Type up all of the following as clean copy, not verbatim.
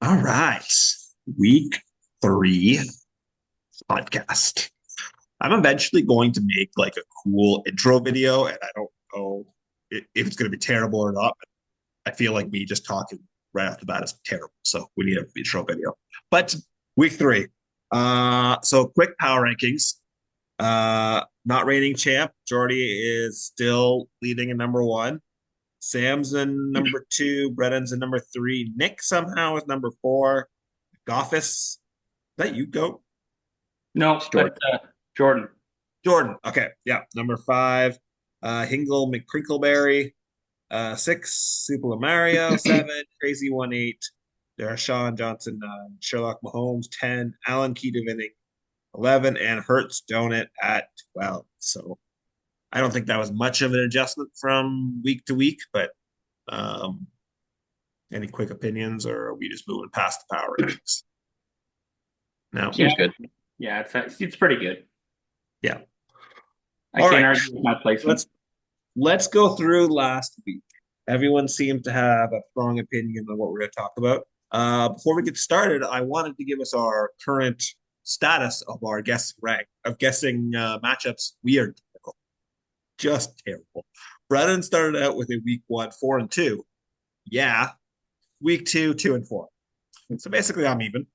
All right. Week 3 podcast. I'm eventually going to make like a cool intro video, and I don't know if it's going to be terrible or not. But I feel like me just talking right off the bat is terrible. So we need an intro video. But week 3. So quick power rankings. Not reigning champ. Jordy is still leading in number 1. Sam's in number 2. Brennan's in number 3. Nick somehow is number 4. Goffus. Is that you, Goat? No, It's Jordan. that's Jordan. Jordan. Okay. Yeah. Number 5. Hingle McCrinkleberry. 6. Super Mario. 7. Crazy 1-8. There's Sean Johnson 9. Sherlock Mahomes 10. Alan Keating 11. And Hertz Donut at 12. So I don't think that was much of an adjustment from week to week, but um, any quick opinions, or are we just moving past the power rankings? No. Yeah, Seems good. yeah, it's pretty good. Yeah. I All can't right. argue with my placement. Let's go through last week. Everyone seemed to have a strong opinion on what we're going to talk about. Before we get started, I wanted to give us our current status of our guessing rank of guessing matchups. We are terrible, just terrible. Brennan started out with a week 1 4-2. Yeah, week 2 2-4. So basically, I'm even.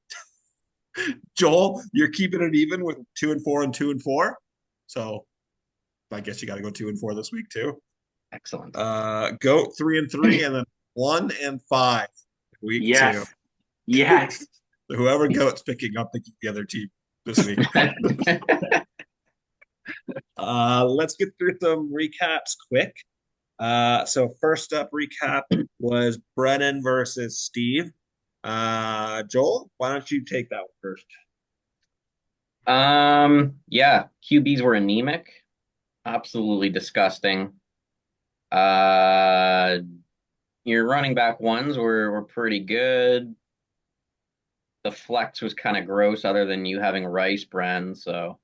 Joel, you're keeping it even with 2-4 and 2-4. So I guess you got to go 2-4 this week too. Excellent. Goat 3-3, and then 1-5 week 2. Yes, yes. So whoever Goat's picking up the other team this week. Let's get through some recaps quick. So first up recap was Brennan versus Steve. Joel, why don't you take that one first? Yeah, QBs were anemic, absolutely disgusting. Uh, your running back ones were pretty good. The flex was kind of gross, other than you having Rice Bren. So,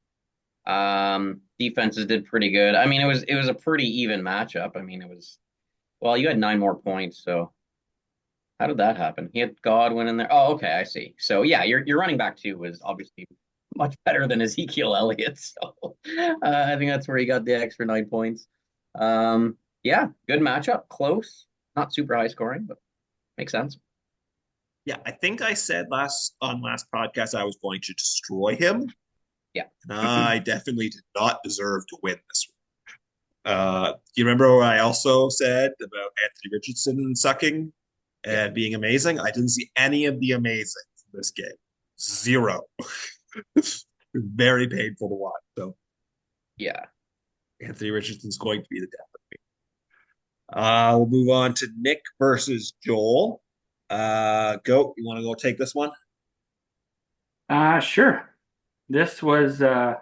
defenses did pretty good. I mean, it was a pretty even matchup. I mean, well, you had 9 more points, so how did that happen? He had Godwin in there. Oh, okay, I see. So yeah, your running back too was obviously much better than Ezekiel Elliott. So I think that's where he got the extra 9 points. Yeah, good matchup, close, not super high scoring, but makes sense. Yeah, I think I said last podcast I was going to destroy him, Yeah. and I definitely did not deserve to win this one. You remember what I also said about Anthony Richardson sucking Yeah. and being amazing? I didn't see any of the amazing in this game. Zero. Very painful to watch. So Yeah. Anthony Richardson's going to be the death of me. We'll move on to Nick versus Joel. Goat, you want to go take this one? Sure. This was uh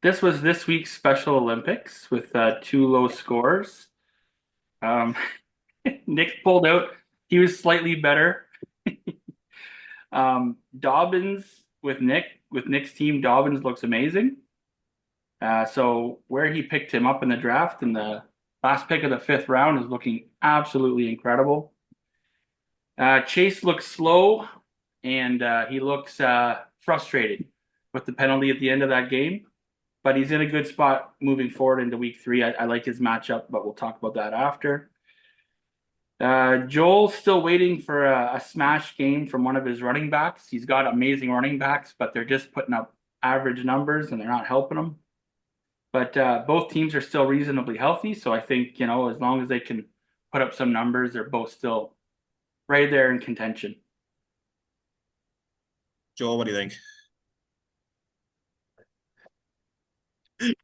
this was this week's Special Olympics with two low scores. Um, Nick pulled out. He was slightly better. Dobbins with Nick's team, Dobbins looks amazing. So where he picked him up in the draft in the last pick of the fifth round is looking absolutely incredible. Chase looks slow and he looks frustrated with the penalty at the end of that game, but he's in a good spot moving forward into week 3. I like his matchup, but we'll talk about that after. Joel's still waiting for a smash game from one of his running backs. He's got amazing running backs, but they're just putting up average numbers and they're not helping him. But both teams are still reasonably healthy, so I think as long as they can put up some numbers, they're both still right there in contention. Joel, what do you think?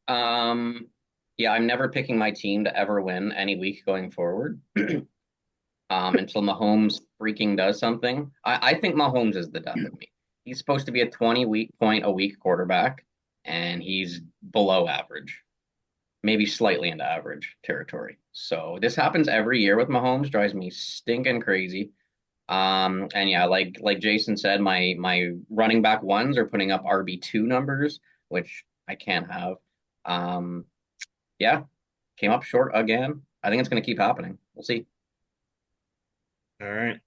Um, yeah, I'm never picking my team to ever win any week going forward. Until Mahomes freaking does something. I think Mahomes is the death of me. He's supposed to be a 20 week point a week quarterback, and he's below average, maybe slightly into average territory. So this happens every year with Mahomes, drives me stinking crazy. And yeah, like Jason said, my running back ones are putting up RB2 numbers, which I can't have. Um, yeah, came up short again. I think it's going to keep happening. We'll see. All right.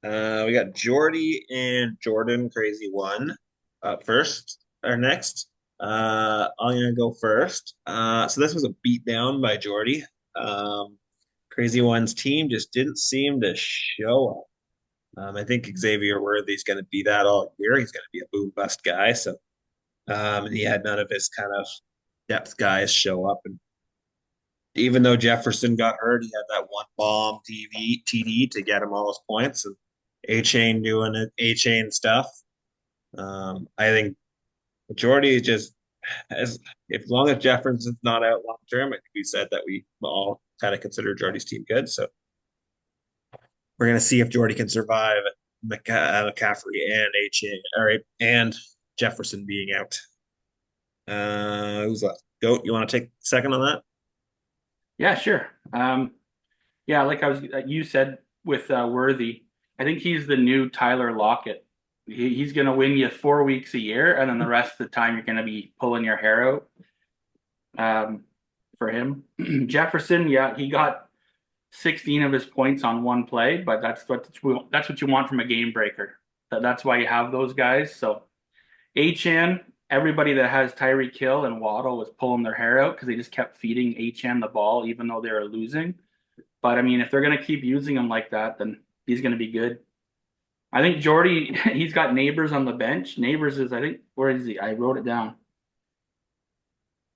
We got Jordy and Jordan, crazy one, first or next. I'm gonna go first. So this was a beat down by Jordy. Crazy one's team just didn't seem to show up. I think Xavier Worthy's going to be that all year. He's going to be a boom bust guy. So, and he had none of his kind of depth guys show up. And even though Jefferson got hurt, he had that one bomb TD to get him all his points. And A Chain doing it, A Chain stuff. I think majority is just as long as Jefferson's not out long term. I think we said that we all kind of consider Jordy's team good. So we're gonna see if Jordy can survive McCaffrey and H. All right, and Jefferson being out. Who's left? Goat, you want to take second on that? Yeah, sure. Yeah, like you said with Worthy, I think he's the new Tyler Lockett. He's going to win you 4 weeks a year, and then the rest of the time you're going to be pulling your hair out. For him, Jefferson, yeah, he got 16 of his points on one play, but that's what you want from a game breaker. That's why you have those guys. So Achan, everybody that has Tyreek Hill and Waddle was pulling their hair out because they just kept feeding Achan the ball even though they were losing. But I mean, if they're going to keep using him like that, then he's going to be good. I think Jordy, he's got Neighbors on the bench. Neighbors is, I think, where is he? I wrote it down.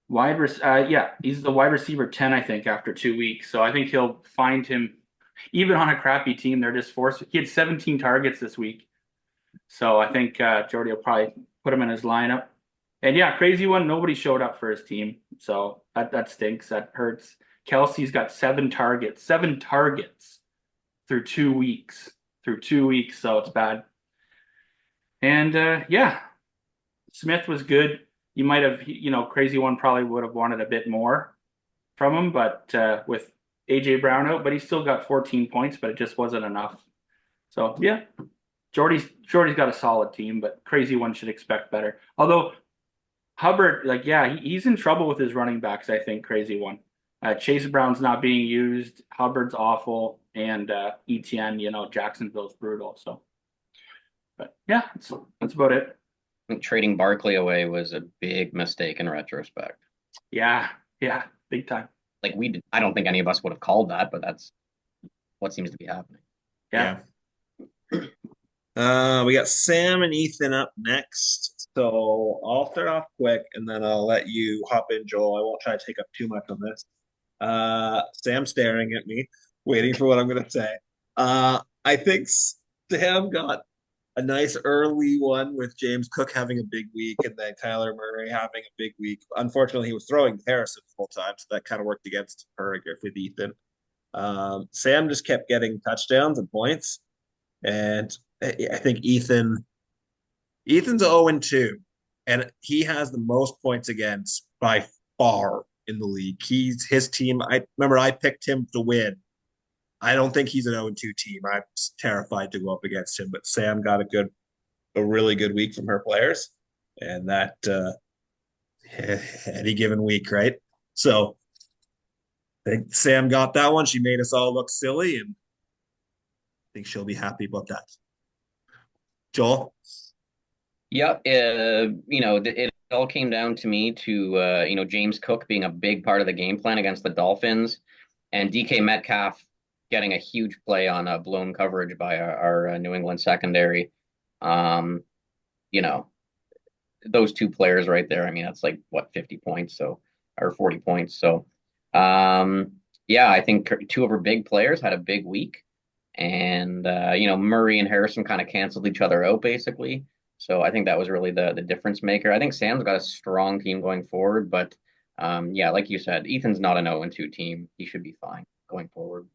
Yeah, he's the wide receiver 10, I think, after 2 weeks. So I think he'll find him, even on a crappy team. They're just forced. He had 17 targets this week, so I think Jordy will probably put him in his lineup. And yeah, crazy one. Nobody showed up for his team, so that stinks. That hurts. Kelsey's got 7 targets through 2 weeks. So it's bad. And yeah, Smith was good. You might have, crazy one probably would have wanted a bit more from him, but with AJ Brown out, but he still got 14 points, but it just wasn't enough. So yeah, Jordy's got a solid team, but crazy one should expect better. Although Hubbard, like, yeah, he's in trouble with his running backs, I think, crazy one. Chase Brown's not being used. Hubbard's awful, and ETN, Jacksonville's brutal. So, but yeah, that's about it. I think trading Barkley away was a big mistake in retrospect. Yeah, big time. Like I don't think any of us would have called that, but that's what seems to be happening. Yeah. We got Sam and Ethan up next. So I'll start off quick and then I'll let you hop in, Joel. I won't try to take up too much on this. Sam staring at me, waiting for what I'm going to say. I think Sam got a nice early one with James Cook having a big week and then Kyler Murray having a big week. Unfortunately, he was throwing Harrison full time, so that kind of worked against her with Ethan. Sam just kept getting touchdowns and points, and I think Ethan's 0-2, and he has the most points against by far in the league. His team. I remember I picked him to win. I don't think he's an 0-2 team. I'm terrified to go up against him, but Sam got a really good week from her players, and that any given week, right? So I think Sam got that one. She made us all look silly, and I think she'll be happy about that. Joel? Yep. It all came down to me to, James Cook being a big part of the game plan against the Dolphins and DK Metcalf getting a huge play on a blown coverage by our New England secondary. Those two players right there. I mean, that's like what, 50 points, or 40 points. So, yeah, I think two of our big players had a big week. And Murray and Harrison kind of canceled each other out basically. So I think that was really the difference maker. I think Sam's got a strong team going forward, but yeah, like you said, Ethan's not an 0-2 team. He should be fine going forward.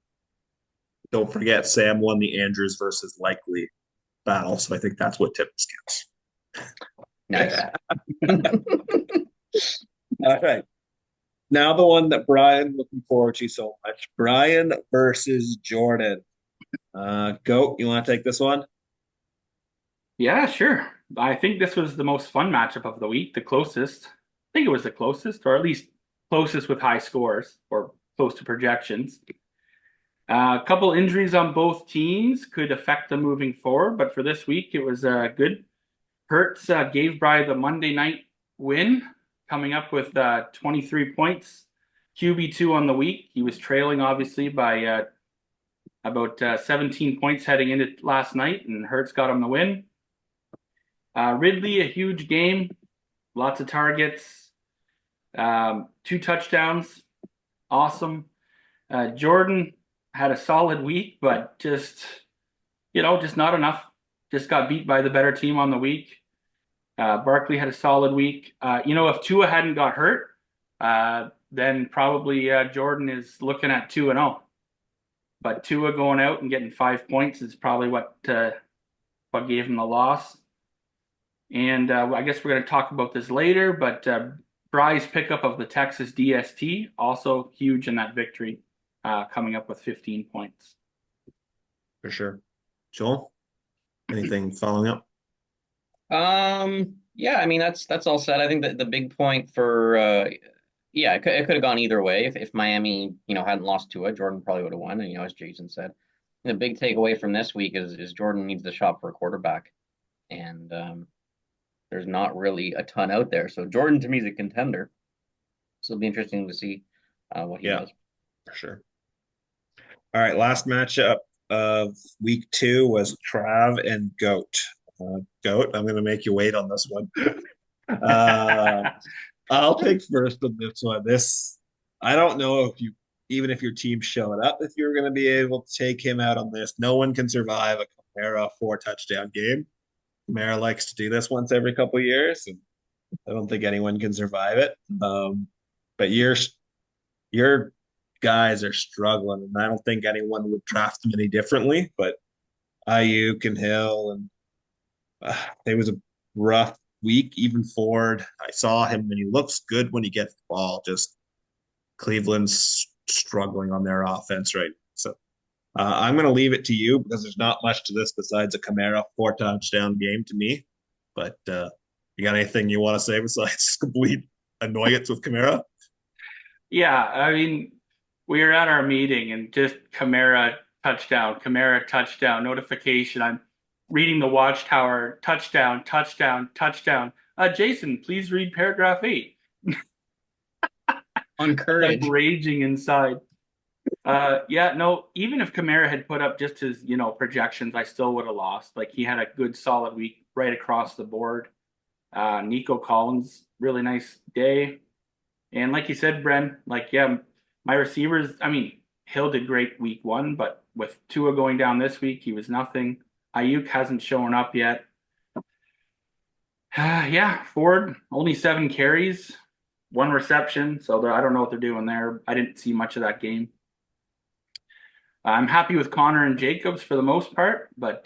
Don't forget, Sam won the Andrews versus Likely battle, so I think that's what tipped the scales. Nice. All right. Now the one that Brian looking forward to so much. Brian versus Jordan. Goat, you want to take this one? Yeah, sure. I think this was the most fun matchup of the week, the closest. I think it was the closest, or at least closest with high scores or close to projections. A couple injuries on both teams could affect them moving forward, but for this week, it was good. Hertz gave Bry the Monday night win, coming up with 23 points. QB2 on the week. He was trailing, obviously, by about 17 points heading into last night, and Hertz got him the win. Ridley, a huge game, lots of targets, 2 touchdowns, awesome. Jordan had a solid week, but just not enough. Just got beat by the better team on the week. Barkley had a solid week. If Tua hadn't got hurt, then probably Jordan is looking at 2-0. But Tua going out and getting 5 points is probably what gave him the loss. And I guess we're going to talk about this later, but Bry's pickup of the Texas DST, also huge in that victory, coming up with 15 points. For sure. Joel, anything following up? Yeah, I mean that's all said. I think that the big point for yeah, it could have gone either way. If Miami, hadn't lost to it, Jordan probably would have won. And as Jason said, the big takeaway from this week is Jordan needs to shop for a quarterback, and there's not really a ton out there. So Jordan to me is a contender. So it'll be interesting to see what he Yeah, does. for sure. All right, last matchup of week 2 was Trav and Goat. Goat, I'm going to make you wait on this one. I'll take first on this one. I don't know even if your team showed up, if you're going to be able to take him out on this. No one can survive a Kamara 4 touchdown game. Kamara likes to do this once every couple of years, and I don't think anyone can survive it. But your guys are struggling, and I don't think anyone would draft them any differently. But Ayuk and Hill, and it was a rough week. Even Ford, I saw him, and he looks good when he gets the ball. Just Cleveland's struggling on their offense right now. So I'm going to leave it to you because there's not much to this besides a Kamara 4 touchdown game to me. But you got anything you want to say besides complete annoyance with Kamara? Yeah, I mean, we were at our meeting and just Kamara touchdown notification. I'm reading the Watchtower touchdown, touchdown, touchdown. Jason, please read paragraph 8. On Like courage. raging inside. Yeah, no, even if Kamara had put up just his, projections, I still would have lost. Like he had a good solid week right across the board. Nico Collins, really nice day. And like you said, Bren, yeah, my receivers, I mean, Hill did great week 1, but with Tua going down this week, he was nothing. Ayuk hasn't shown up yet. Yeah, Ford, only 7 carries, 1 reception. So I don't know what they're doing there. I didn't see much of that game. I'm happy with Connor and Jacobs for the most part, but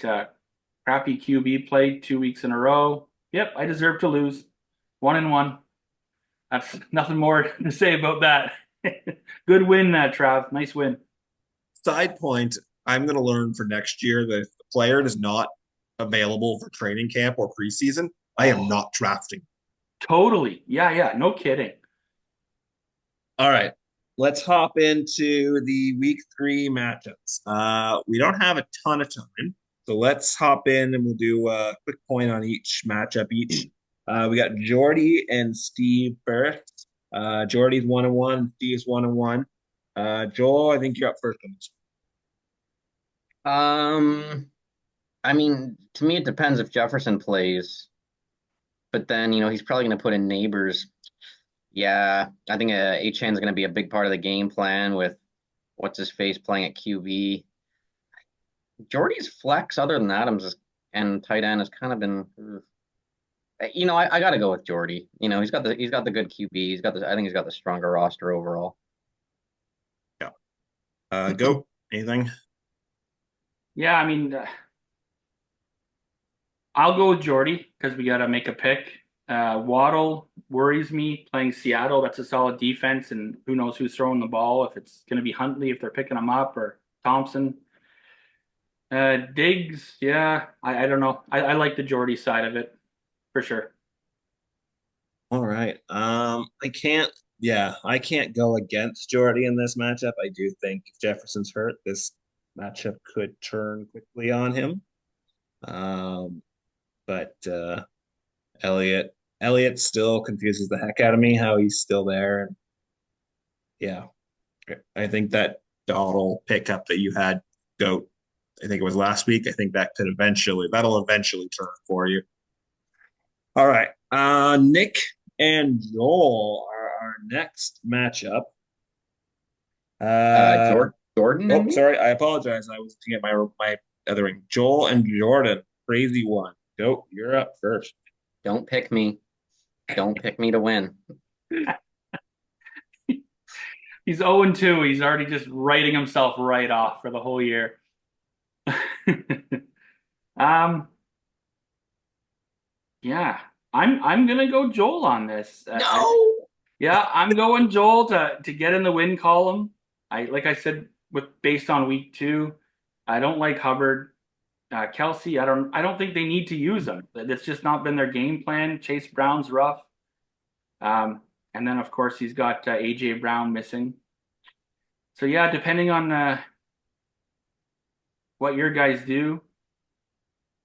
crappy QB play 2 weeks in a row. Yep, I deserve to lose. 1-1. That's nothing more to say about that. Good win, Trav. Nice win. Side point, I'm going to learn for next year that if the player is not available for training camp or preseason, I am not drafting. Totally. Yeah. No kidding. All right. Let's hop into the week 3 matchups. We don't have a ton of time, so let's hop in and we'll do a quick point on each matchup each. We got Jordy and Steve first. Jordy's 1-1, Steve's 1-1. Joel, I think you're up first on this. I mean, to me, it depends if Jefferson plays, but then, he's probably going to put in Neighbors. Yeah, I think Achane is going to be a big part of the game plan with what's his face playing at QB. Jordy's flex, other than Adams and tight end, has kind of been. I got to go with Jordy. He's got the good QB. I think he's got the stronger roster overall. Yeah. Go. Anything? Yeah, I mean, I'll go with Jordy because we got to make a pick. Waddle worries me playing Seattle. That's a solid defense, and who knows who's throwing the ball, if it's going to be Huntley, if they're picking him up, or Thompson. Diggs, yeah, I don't know. I like the Jordy side of it for sure. All right. I can't Yeah, I can't go against Jordy in this matchup. I do think if Jefferson's hurt, this matchup could turn quickly on him. Um, but Elliott still confuses the heck out of me how he's still there. And yeah, I think that Dawdle pickup that you had, Goat, I think it was last week. I think that'll eventually turn for you. All right. Nick and Joel are our next matchup. Uh, Jordan and oh, me? sorry. I apologize. I was looking at my other ring. Joel and Jordan. Crazy one. Go. You're up first. Don't pick me. Don't pick me to win. He's 0-2. He's already just writing himself right off for the whole year. Um, yeah, I'm gonna go Joel on this. No. Yeah, I'm going Joel to get in the win column. Like I said with based on week two, I don't like Hubbard. Kelsey, I don't think they need to use them. That's just not been their game plan. Chase Brown's rough. And then of course he's got AJ Brown missing. So yeah, depending on what your guys do,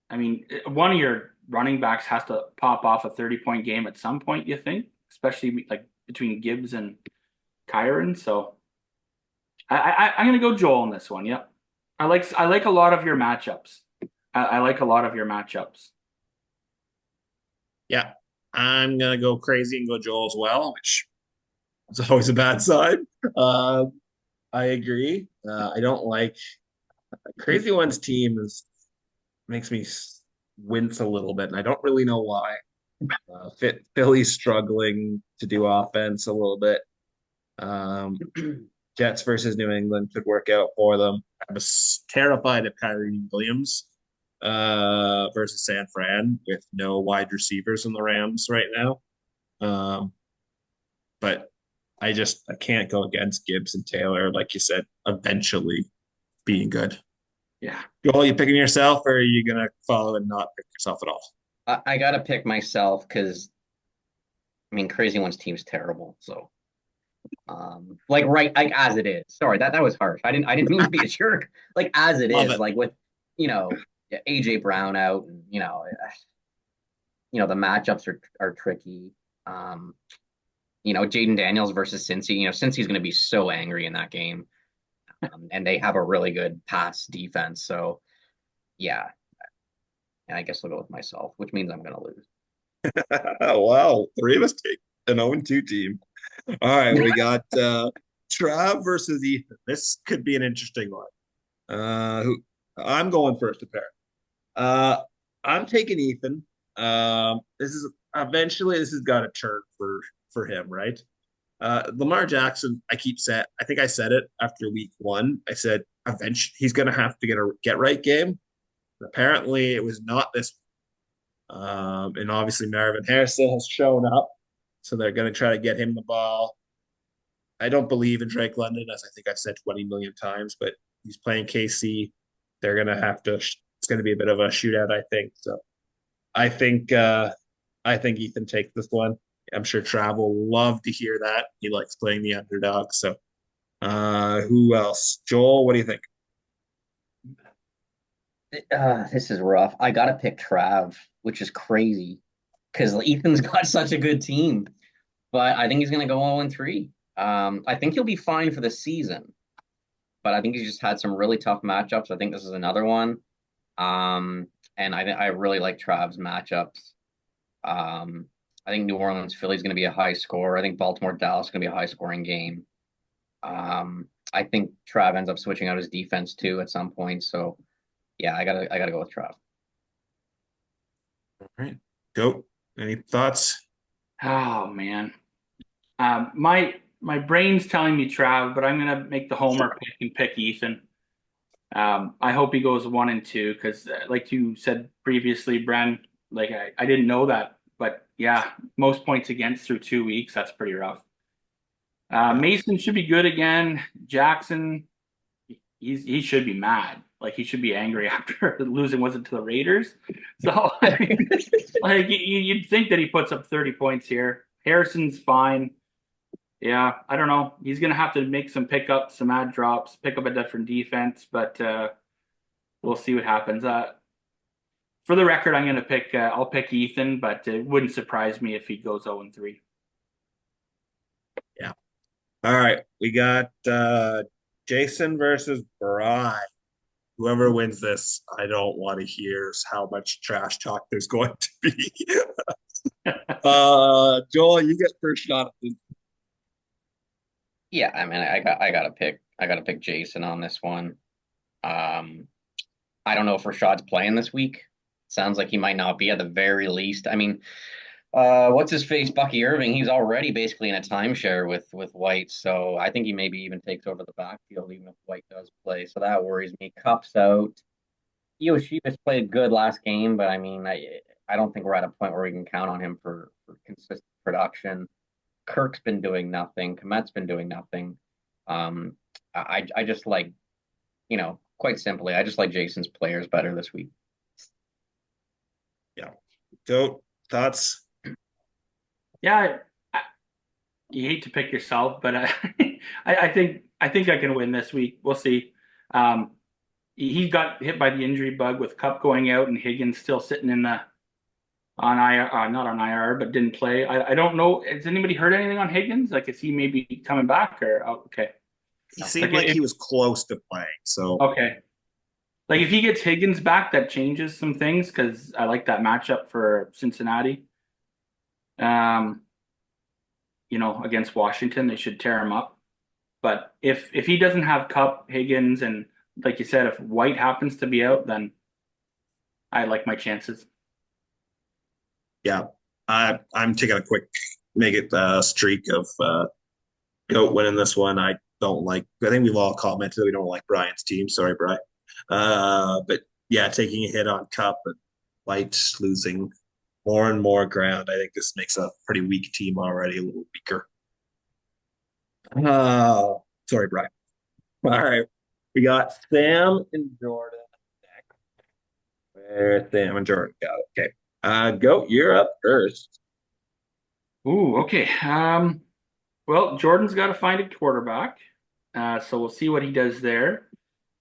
I mean, one of your running backs has to pop off a 30-point game at some point, you think, especially like between Gibbs and Kyron. So I'm gonna go Joel on this one. Yep. I like a lot of your matchups. I like a lot of your matchups. Yeah. I'm gonna go crazy and go Joel as well, which is always a bad sign. Uh, I agree. I don't like Crazy One's team is makes me wince a little bit, and I don't really know why. Philly's struggling to do offense a little bit. Um, Jets versus New England could work out for them. I'm terrified of Kyrie Williams versus San Fran with no wide receivers in the Rams right now. Um, but I can't go against Gibbs and Taylor, like you said, eventually being good. Yeah. Joel, you picking yourself, or are you gonna follow and not pick yourself at all? I gotta pick myself because I mean Crazy One's team's terrible. So like as it is. Sorry, that was harsh. I didn't mean to be a jerk. Like as it Love is, it. like with you know AJ Brown out and the matchups are tricky. Um, Jaden Daniels versus Cincy. Cincy's gonna be so angry in that game. And they have a really good pass defense. So yeah, and I guess I'll go with myself, which means I'm gonna lose. Wow, three of us take an 0-2 team. All right, we got Trav versus Ethan. This could be an interesting one. Who I'm going first, apparently. Uh, I'm taking Ethan. This has got to turn for him, right? Lamar Jackson, I think I said it after week one. I said eventually he's going to have to get a get right game. Apparently, it was not this. And obviously, Marvin Harrison has shown up, so they're going to try to get him the ball. I don't believe in Drake London, as I think I've said 20 million times, but he's playing KC. They're going to have to. It's going to be a bit of a shootout, I think. So I think I think Ethan takes this one. I'm sure Trav will love to hear that. He likes playing the underdog. So who else? Joel, what do you think? This is rough. I gotta pick Trav, which is crazy because Ethan's got such a good team, but I think he's gonna go 0-3. I think he'll be fine for the season, but I think he's just had some really tough matchups. I think this is another one. Um, and I really like Trav's matchups. Um, I think New Orleans Philly's going to be a high score. I think Baltimore Dallas is going to be a high scoring game. I think Trav ends up switching out his defense too at some point. So yeah, I gotta go with Trav. All right, go. Any thoughts? Oh man. My brain's telling me Trav, but I'm gonna make the homer pick and pick Ethan. I hope he goes 1-2 because, like you said previously, Bren, like I didn't know that, but yeah, most points against through 2 weeks. That's pretty rough. Yeah. Mason should be good again. Jackson, he should be mad. Like he should be angry after losing, was it to the Raiders? So I mean, like you'd think that he puts up 30 points here. Harrison's fine. Yeah, I don't know. He's gonna have to make some pickups, some ad drops, pick up a different defense, but we'll see what happens. For the record, I'm gonna pick. I'll pick Ethan, but it wouldn't surprise me if he goes 0-3. Yeah. All right. We got Jason versus Brian. Whoever wins this, I don't want to hear how much trash talk there's going to be. Joel, you get first shot at this. Yeah, I mean, I gotta pick Jason on this one. Um, I don't know if Rashad's playing this week. Sounds like he might not be at the very least. I mean, what's his face, Bucky Irving? He's already basically in a timeshare with White, so I think he maybe even takes over the backfield even if White does play. So that worries me. Cup's out. Yoshiba's played good last game, but I mean, I don't think we're at a point where we can count on him for consistent production. Kirk's been doing nothing. Komet's been doing nothing. Um, I just like, quite simply, I just like Jason's players better this week. Yeah. Goat, thoughts? Yeah, you hate to pick yourself, but I think I can win this week. We'll see. Um, he got hit by the injury bug with Cup going out and Higgins still sitting in the on IR, not on IR, but didn't play. I don't know. Has anybody heard anything on Higgins? Like, is he maybe coming back or okay? He No. seemed like he was close to playing. So Okay, like if he gets Higgins back, that changes some things because I like that matchup for Cincinnati. Um, against Washington, they should tear him up. But if he doesn't have Cup, Higgins, and like you said, if White happens to be out, then I like my chances. yeah, I'm taking a quick make it streak of Goat winning this one. I don't like. I think we've all commented that we don't like Brian's team. Sorry, Brian. But yeah, taking a hit on Cup and White losing more and more ground. I think this makes a pretty weak team already, a little weaker. Sorry, Brian. All right, we got Sam and Jordan. Where Sam and Jordan got it. Okay. Goat, you're up first. Ooh, okay. Well, Jordan's got to find a quarterback, so we'll see what he does there.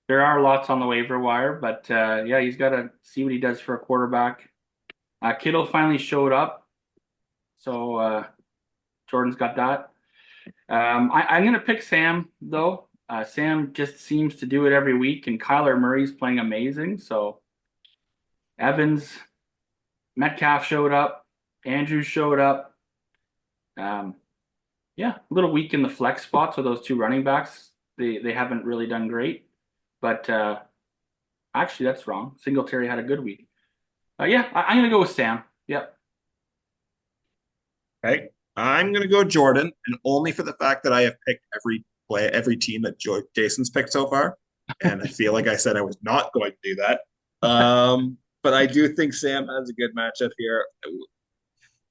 There are lots on the waiver wire, but yeah, he's got to see what he does for a quarterback. Kittle finally showed up, so Jordan's got that. I'm going to pick Sam though. Sam just seems to do it every week, and Kyler Murray's playing amazing. So Evans, Metcalf showed up, Andrews showed up. Um, yeah, a little weak in the flex spots with those two running backs. They haven't really done great, but actually that's wrong. Singletary had a good week. Yeah, I'm going to go with Sam. Yep. Okay. I'm gonna go Jordan, and only for the fact that I have picked every team that Jason's picked so far. And I feel like I said I was not going to do that. But I do think Sam has a good matchup here.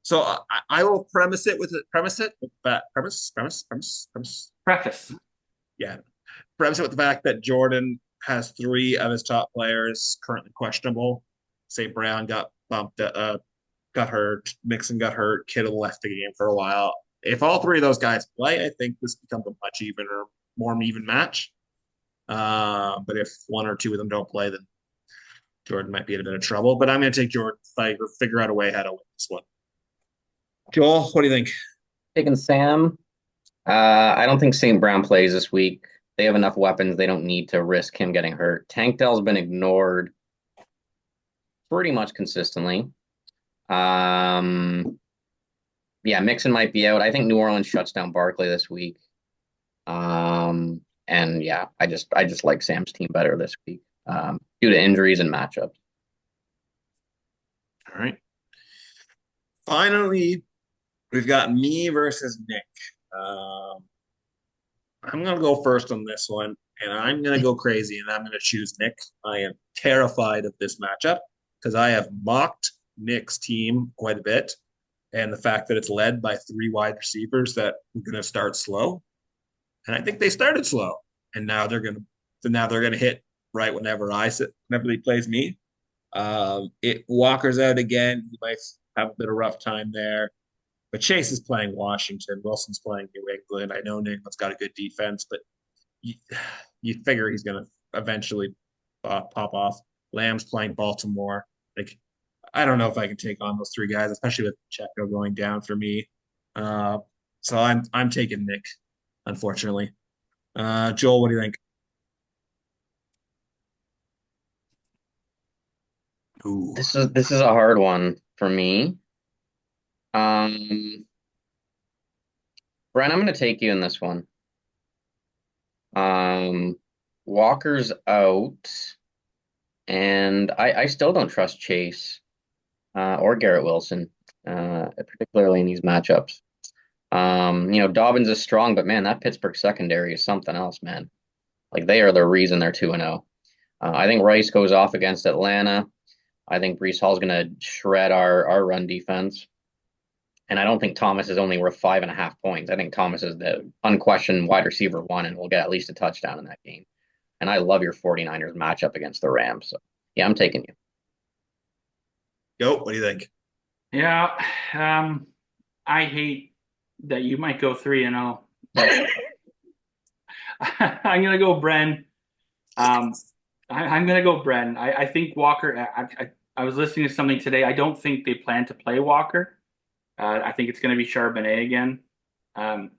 So I will premise it with that premise. Preface. Yeah. Premise it with the fact that Jordan has three of his top players currently questionable. St. Brown got bumped got hurt. Mixon got hurt. Kittle left the game for a while. If all three of those guys play, I think this becomes a much even or more even match. But if one or two of them don't play, then Jordan might be in a bit of trouble. But I'm going to take Jordan or figure out a way how to win this one. Joel, what do you think? Taking Sam. I don't think St. Brown plays this week. They have enough weapons. They don't need to risk him getting hurt. Tank Dell's been ignored pretty much consistently. Um, yeah, Mixon might be out. I think New Orleans shuts down Barkley this week. And yeah, I just like Sam's team better this week, due to injuries and matchups. All right. Finally, we've got me versus Nick. Um, I'm going to go first on this one, and I'm going to go crazy, and I'm going to choose Nick. I am terrified of this matchup because I have mocked Nick's team quite a bit, and the fact that it's led by three wide receivers that are going to start slow, and I think they started slow, and now they're going to hit right whenever he plays me. It Walker's out again. He might have a bit of rough time there. But Chase is playing Washington. Wilson's playing New England. I know New England's got a good defense, but you, you figure he's going to eventually pop off. Lamb's playing Baltimore. Like, I don't know if I can take on those three guys, especially with Checo going down for me. Uh, so I'm taking Nick, unfortunately. Joel, what do you think? Ooh, This is a hard one for me. Um, Brent, I'm going to take you in this one. Um, Walker's out, and I still don't trust Chase or Garrett Wilson, particularly in these matchups. Dobbins is strong, but man, that Pittsburgh secondary is something else, man. Like they are the reason they're 2-0. I think Rice goes off against Atlanta. I think Brees Hall's going to shred our run defense. And I don't think Thomas is only worth 5.5 points. I think Thomas is the unquestioned wide receiver one and will get at least a touchdown in that game. And I love your 49ers matchup against the Rams. So yeah, I'm taking you. go. What do you think? Yeah, I hate that you might go 3-0, but I'm gonna go Bren. I'm gonna go Bren. I think Walker. I was listening to something today. I don't think they plan to play Walker. I think it's gonna be Charbonnet again. Um,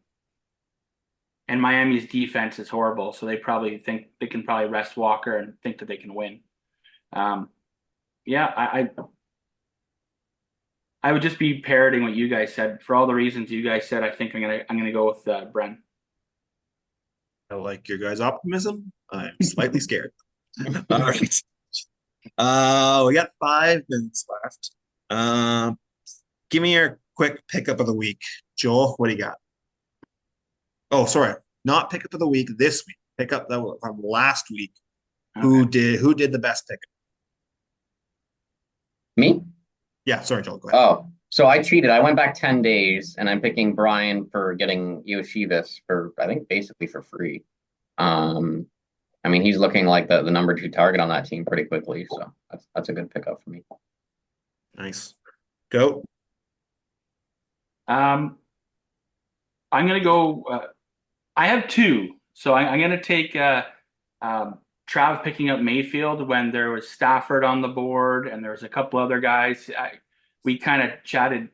and Miami's defense is horrible, so they probably think they can probably rest Walker and think that they can win. Um, yeah, I would just be parroting what you guys said. For all the reasons you guys said, I think I'm gonna go with Bren. I like your guys' optimism. I'm slightly scared. All right. We got 5 minutes left. Give me your quick pickup of the week. Joel, what do you got? Oh, sorry. Not pickup of the week this week. Pickup that was from last week. Okay. Who did the best pickup? Me? Yeah, sorry, Joel. Go ahead. Oh, so I cheated. I went back 10 days and I'm picking Brian for getting Yoshivas for, I think, basically for free. Um, I mean, he's looking like the number 2 target on that team pretty quickly. So that's a good pickup for me. Nice. Go. Um, I'm gonna go. I have two, so I'm gonna take Trav picking up Mayfield when there was Stafford on the board and there was a couple other guys. We kind of chatted,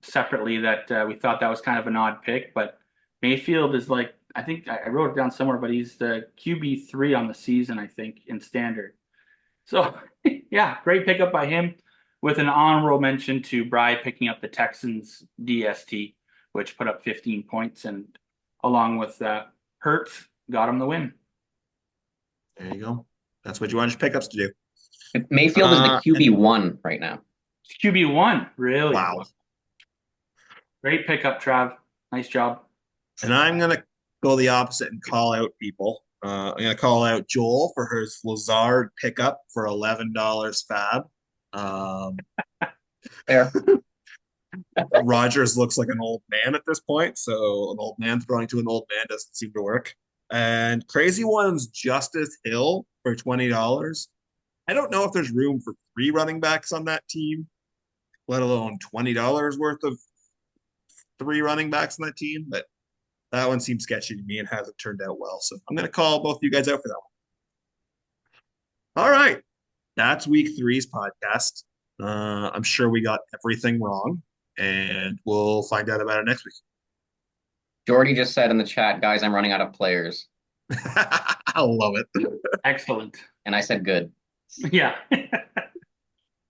separately that we thought that was kind of an odd pick, but Mayfield is like I think I wrote it down somewhere, but he's the QB3 on the season, I think, in standard. So yeah, great pickup by him. With an honorable mention to Bry picking up the Texans DST, which put up 15 points, and along with Hurts, got him the win. There you go. That's what you want your pickups to do. Mayfield is the And QB1 right now. QB1, really? wow. Great pickup, Trav. Nice job. And I'm gonna go the opposite and call out people. I'm gonna call out Joel for his Lazard pickup for $11 fab. Um, Fair. Rogers looks like an old man at this point, so an old man throwing to an old man doesn't seem to work. And crazy one's Justice Hill for $20. I don't know if there's room for 3 running backs on that team, let alone $20 worth of 3 running backs on that team. But that one seems sketchy to me and hasn't turned out well. So I'm going to call both of you guys out for that one. All right. That's week three's podcast. I'm sure we got everything wrong, and we'll find out about it next week. Jordy just said in the chat, guys, I'm running out of players. I love it. Excellent. And I said good. Yeah.